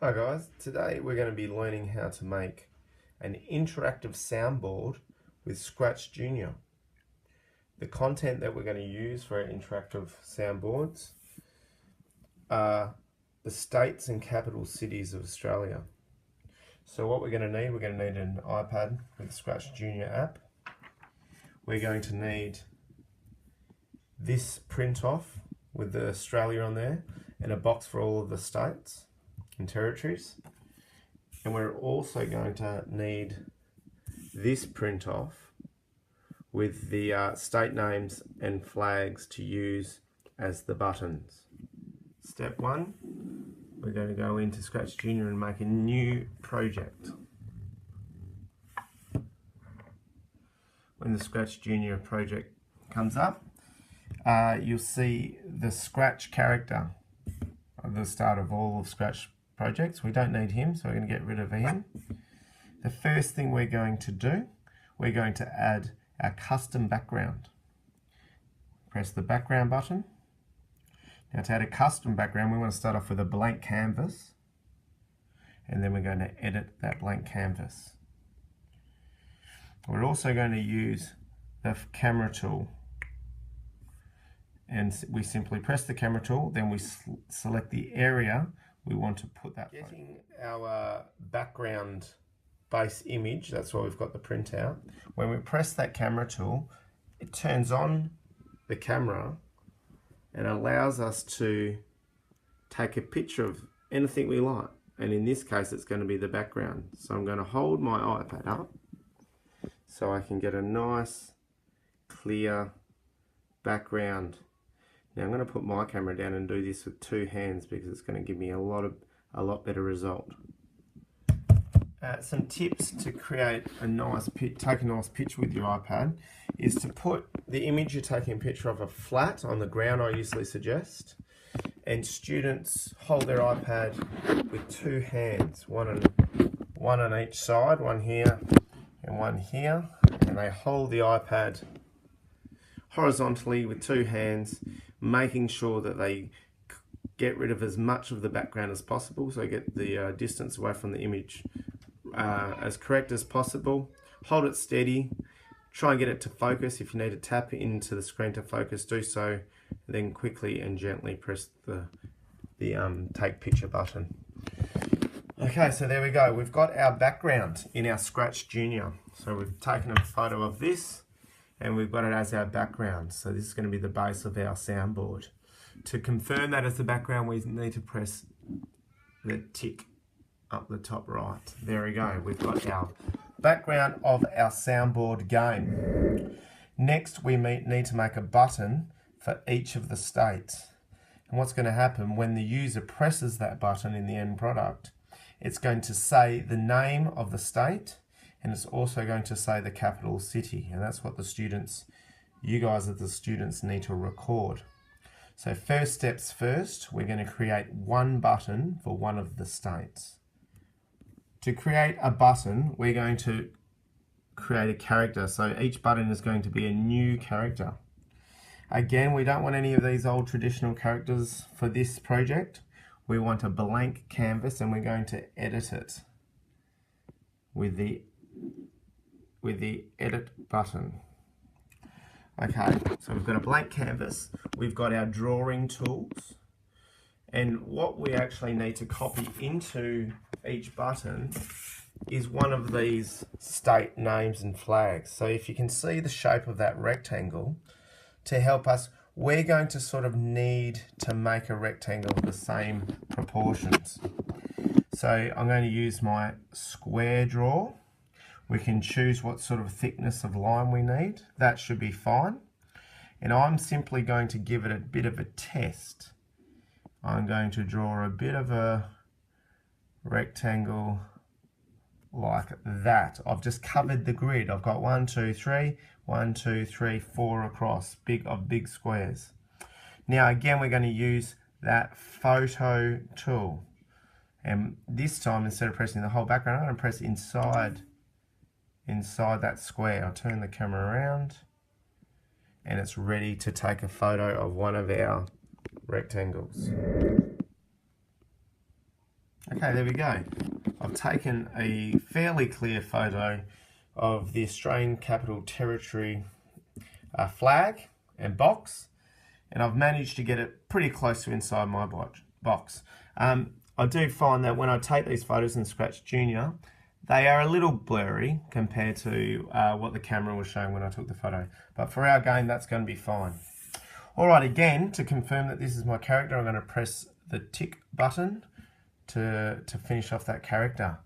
Hi guys, today we're going to be learning how to make an interactive soundboard with Scratch Junior. The content that we're going to use for our interactive soundboards are the states and capital cities of Australia. So what we're going to need an iPad with the Scratch Junior app. We're going to need this print off with the Australia on there and a box for all of the states and territories. And we're also going to need this print off with the state names and flags to use as the buttons. Step one, we're going to go into Scratch Junior and make a new project. When the Scratch Junior project comes up, you'll see the Scratch character at the start of all of Scratch projects. We don't need him, so we're going to get rid of him. The first thing we're going to do, we're going to add our custom background. Press the background button. Now to add a custom background, we want to start off with a blank canvas, and then we're going to edit that blank canvas. We're also going to use the camera tool, and we simply press the camera tool, then we select the area we want to put that. Getting our background base image, that's why we've got the printout. When we press that camera tool, it turns on the camera and allows us to take a picture of anything we like. And in this case, it's going to be the background. So I'm going to hold my iPad up so I can get a nice, clear background. Now I'm going to put my camera down and do this with two hands because it's going to give me a lot better result. Some tips to create a nice take a nice picture with your iPad is to put the image you're taking a picture of flat on the ground. I usually suggest, and students hold their iPad with two hands, one on each side, one here and one here, and they hold the iPad horizontally with two hands, making sure that they get rid of as much of the background as possible, so get the distance away from the image as correct as possible. Hold it steady, try and get it to focus. If you need to tap into the screen to focus, do so, then quickly and gently press the take picture button. Okay, so there we go. We've got our background in our Scratch Junior. So we've taken a photo of this and we've got it as our background. So this is going to be the base of our soundboard. To confirm that as the background, we need to press the tick up the top right. There we go. We've got our background of our soundboard game. Next, we need to make a button for each of the states. And what's going to happen when the user presses that button in the end product, it's going to say the name of the state, and it's also going to say the capital city, and that's what the students, you guys as the students, need to record. So first steps first, we're going to create one button for one of the states. To create a button, we're going to create a character, so each button is going to be a new character. Again, we don't want any of these old traditional characters for this project. We want a blank canvas, and we're going to edit it with the edit button. Okay, so we've got a blank canvas, we've got our drawing tools, and what we actually need to copy into each button is one of these state names and flags. So if you can see the shape of that rectangle, to help us, we're going to sort of need to make a rectangle of the same proportions. So I'm going to use my square draw. We can choose what sort of thickness of line we need. That should be fine. And I'm simply going to give it a bit of a test. I'm going to draw a bit of a rectangle like that. I've just covered the grid. I've got 1, 2, 3, 1, 2, 3, 4 across, big squares. Now again, we're going to use that photo tool. And this time, instead of pressing the whole background, I'm going to press inside that square. I'll turn the camera around and it's ready to take a photo of one of our rectangles. Okay, there we go. I've taken a fairly clear photo of the Australian Capital Territory flag and box, and I've managed to get it pretty close to inside my box. I do find that when I take these photos in Scratch Junior, they are a little blurry compared to what the camera was showing when I took the photo. But for our game, that's going to be fine. Alright, again, to confirm that this is my character, I'm going to press the tick button to finish off that character.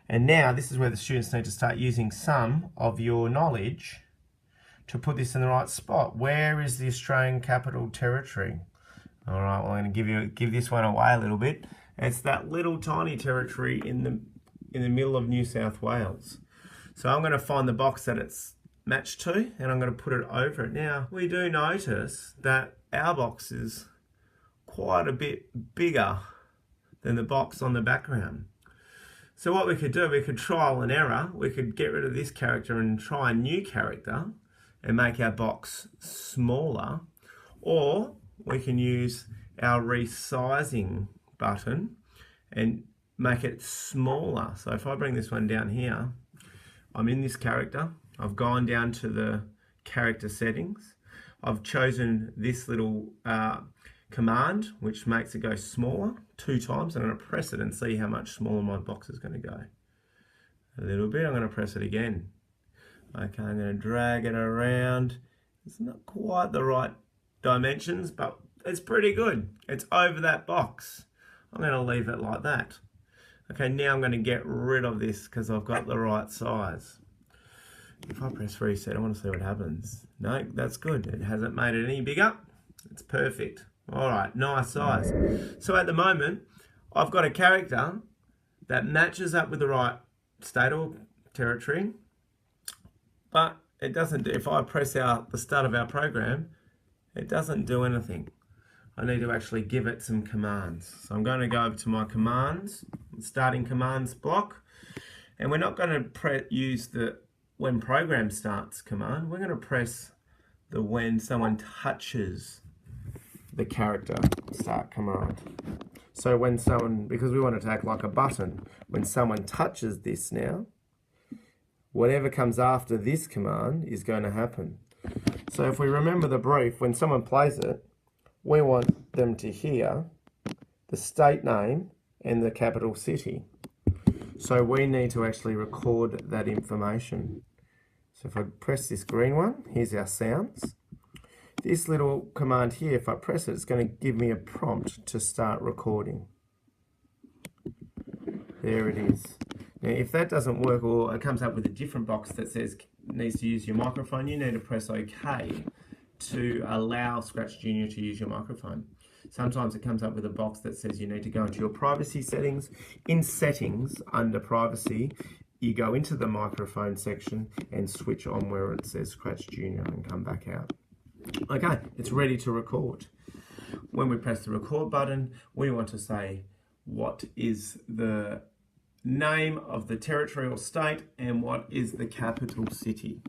And now, this is where the students need to start using some of your knowledge to put this in the right spot. Where is the Australian Capital Territory? Alright, well, I'm going to give this one away a little bit. It's that little tiny territory in the middle of New South Wales. So I'm going to find the box that it's matched to, and I'm going to put it over it. Now, we do notice that our box is quite a bit bigger than the box on the background. So what we could do, we could trial and error. We could get rid of this character and try a new character and make our box smaller, or we can use our resizing button and make it smaller. So if I bring this one down here, I'm in this character, I've gone down to the character settings, I've chosen this little command which makes it go smaller 2 times. I'm going to press it and see how much smaller my box is going to go. A little bit. I'm going to press it again. Okay, I'm going to drag it around. It's not quite the right dimensions, but it's pretty good. It's over that box. I'm going to leave it like that. Okay, now I'm going to get rid of this because I've got the right size. If I press reset, I want to see what happens. No, that's good. It hasn't made it any bigger. It's perfect. All right, nice size. So at the moment, I've got a character that matches up with the right state or territory, but it doesn't do, if I press out the start of our program, it doesn't do anything. I need to actually give it some commands. So I'm going to go over to my commands, starting commands block, and we're not going to use the when program starts command. We're going to press the when someone touches the character start command. So when someone, because we want it to act like a button, when someone touches this now, whatever comes after this command is going to happen. So if we remember the brief, when someone plays it, we want them to hear the state name and the capital city. So we need to actually record that information. So if I press this green one, here's our sounds. This little command here, if I press it, it's going to give me a prompt to start recording. There it is. Now if that doesn't work, or it comes up with a different box that says needs to use your microphone, you need to press OK to allow Scratch Junior to use your microphone. Sometimes it comes up with a box that says you need to go into your privacy settings. In settings, under privacy, you go into the microphone section and switch on where it says Scratch Junior and come back out. Okay, it's ready to record. When we press the record button, we want to say what is the name of the territory or state and what is the capital city.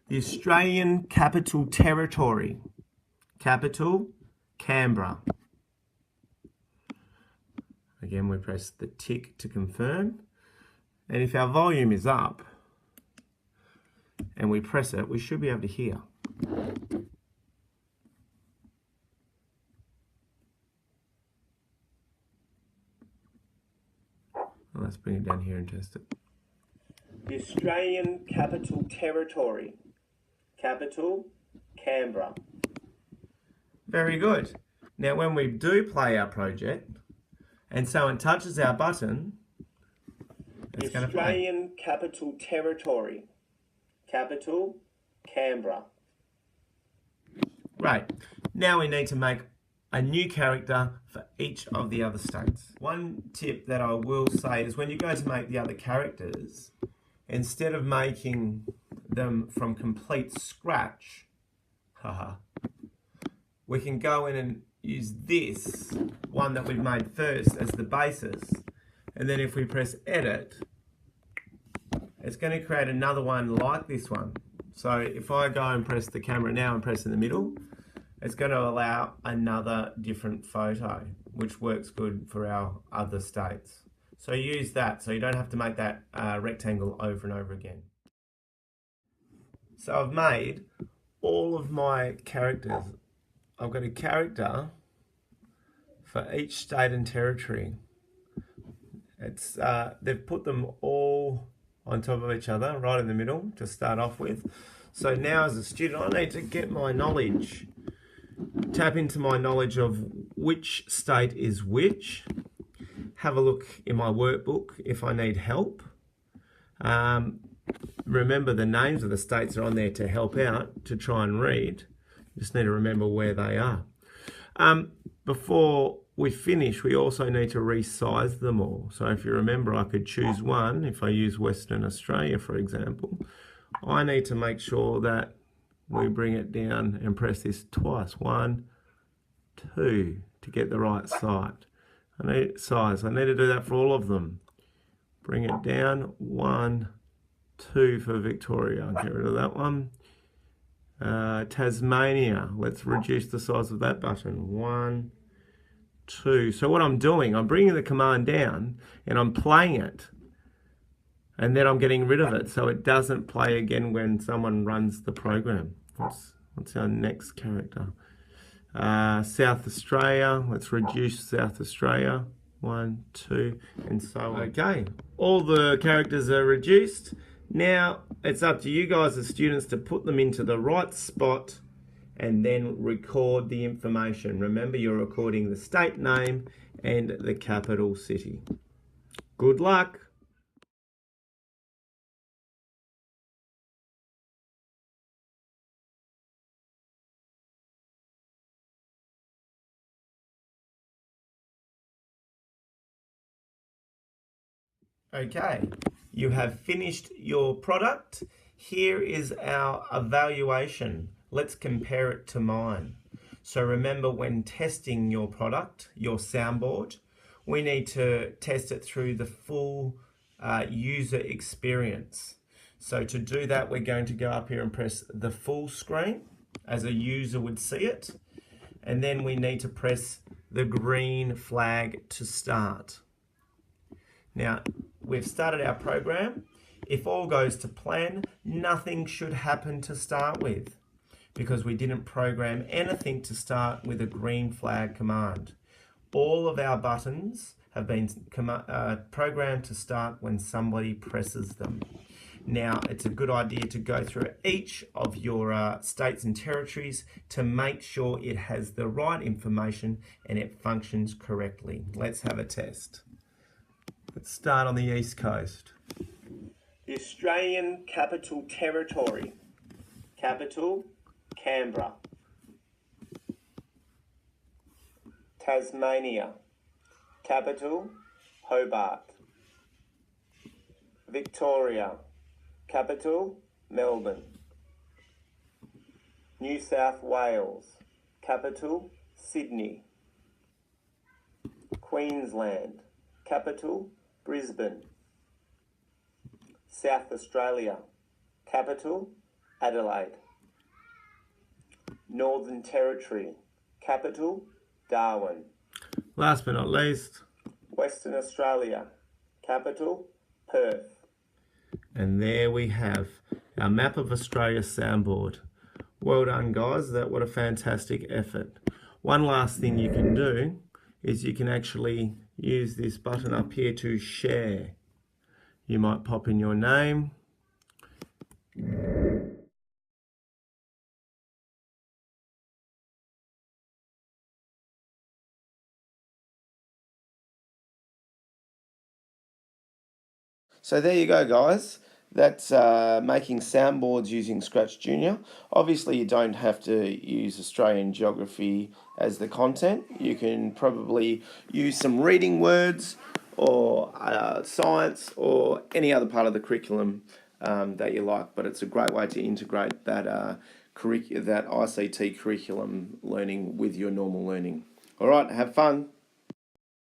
The Australian Capital Territory. Capital, Canberra. Again, we press the tick to confirm. And if our volume is up and we press it, we should be able to hear. Well, let's bring it down here and test it. The Australian Capital Territory. Capital, Canberra. Very good. Now when we do play our project and someone touches our button, it's going to play. Australian Capital Territory. Capital, Canberra. Right. Now we need to make a new character for each of the other states. One tip that I will say is when you go to make the other characters, instead of making them from complete scratch, we can go in and use this one that we've made first as the basis, and then if we press edit, it's going to create another one like this one. So if I go and press the camera now and press in the middle, it's going to allow another different photo, which works good for our other states. So use that so you don't have to make that rectangle over and over again. So I've made all of my characters. I've got a character for each state and territory. It's they've put them all on top of each other, right in the middle to start off with. So now as a student, I need to get my knowledge, tap into my knowledge of which state is which, have a look in my workbook if I need help. Remember the names of the states are on there to help out, to try and read. You just need to remember where they are. Before we finish, we also need to resize them all. So if you remember, I could choose one. If I use Western Australia, for example, I need to make sure that we bring it down and press this twice. 1, 2, to get the right size. I need to do that for all of them. Bring it down. 1, 2 for Victoria. I'll get rid of that one. Tasmania. Let's reduce the size of that button. 1, 2. So what I'm doing, I'm bringing the command down and I'm playing it. And then I'm getting rid of it so it doesn't play again when someone runs the program. What's our next character? South Australia. Let's reduce South Australia. 1, 2, and so on. Okay, all the characters are reduced. Now it's up to you guys as students to put them into the right spot and then record the information. Remember, you're recording the state name and the capital city. Good luck. Okay, you have finished your product. Here is our evaluation. Let's compare it to mine. So remember, when testing your product, your soundboard, we need to test it through the full user experience. So to do that, we're going to go up here and press the full screen as a user would see it. And then we need to press the green flag to start. Now, we've started our program. If all goes to plan, nothing should happen to start with because we didn't program anything to start with a green flag command. All of our buttons have been programmed to start when somebody presses them. Now, it's a good idea to go through each of your states and territories to make sure it has the right information and it functions correctly. Let's have a test. Let's start on the East Coast. The Australian Capital Territory. Capital, Canberra. Tasmania. Capital, Hobart. Victoria. Capital, Melbourne. New South Wales. Capital, Sydney. Queensland. Capital, Brisbane. South Australia. Capital, Adelaide. Northern Territory. Capital, Darwin. Last but not least, Western Australia. Capital, Perth. And there we have our map of Australia soundboard. Well done, guys. What a fantastic effort. One last thing you can do is you can actually use this button up here to share. You might pop in your name. So there you go, guys. That's making soundboards using Scratch Junior. Obviously, you don't have to use Australian geography as the content. You can probably use some reading words or science or any other part of the curriculum that you like. But it's a great way to integrate that that ICT curriculum learning with your normal learning. All right, have fun.